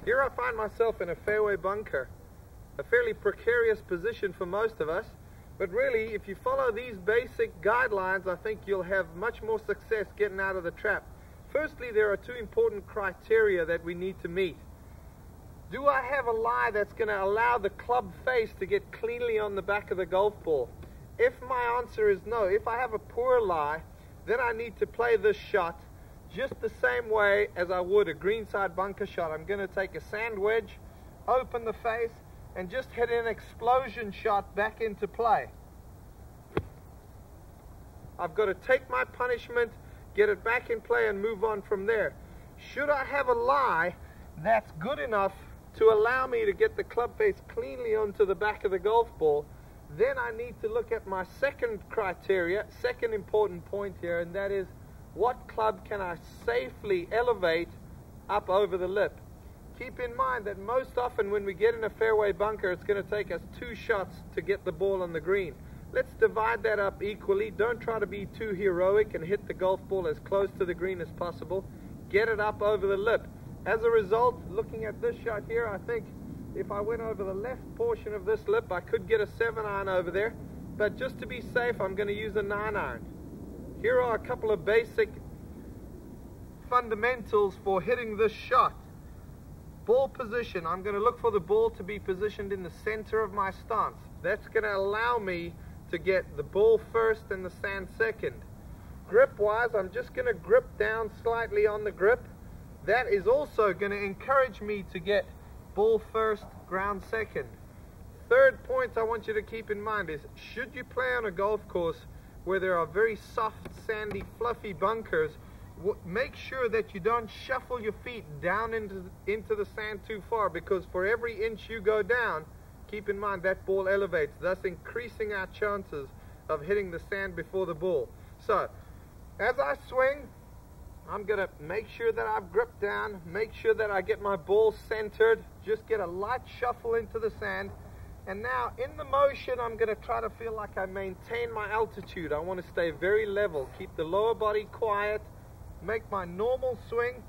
Here I find myself in a fairway bunker, a fairly precarious position for most of us, but really if you follow these basic guidelines, I think you'll have much more success getting out of the trap. Firstly, there are two important criteria that we need to meet. Do I have a lie that's going to allow the club face to get cleanly on the back of the golf ball? If my answer is no, if I have a poor lie, then I need to play this shot just the same way as I would a greenside bunker shot. I'm going to take a sand wedge, open the face, and just hit an explosion shot back into play. I've got to take my punishment, get it back in play, and move on from there. Should I have a lie that's good enough to allow me to get the club face cleanly onto the back of the golf ball, then I need to look at my second criteria, second important point here, and that is, what club can I safely elevate up over the lip? Keep in mind that most often when we get in a fairway bunker, it's going to take us 2 shots to get the ball on the green. Let's divide that up equally. Don't try to be too heroic and hit the golf ball as close to the green as possible. Get it up over the lip. As a result, looking at this shot here, I think if I went over the left portion of this lip, I could get a 7-iron over there. But just to be safe, I'm going to use a 9-iron. Here are a couple of basic fundamentals for hitting this shot. Ball position. I'm going to look for the ball to be positioned in the center of my stance. That's going to allow me to get the ball first and the sand second. Grip-wise, I'm just going to grip down slightly on the grip. That is also going to encourage me to get ball first, ground second. Third point I want you to keep in mind is, should you play on a golf course where there are very soft, sandy, fluffy bunkers, make sure that you don't shuffle your feet down into the sand too far, because for every inch you go down, keep in mind that ball elevates, thus increasing our chances of hitting the sand before the ball. So, as I swing, I'm going to make sure that I've gripped down, make sure that I get my ball centered, just get a light shuffle into the sand. And now, in the motion, I'm going to try to feel like I maintain my altitude. I want to stay very level, keep the lower body quiet, make my normal swing,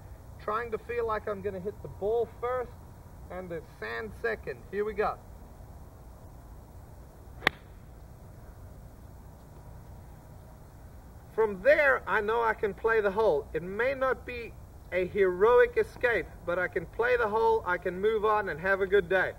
trying to feel like I'm going to hit the ball first and the sand second. Here we go. From there, I know I can play the hole. It may not be a heroic escape, but I can play the hole, I can move on and have a good day.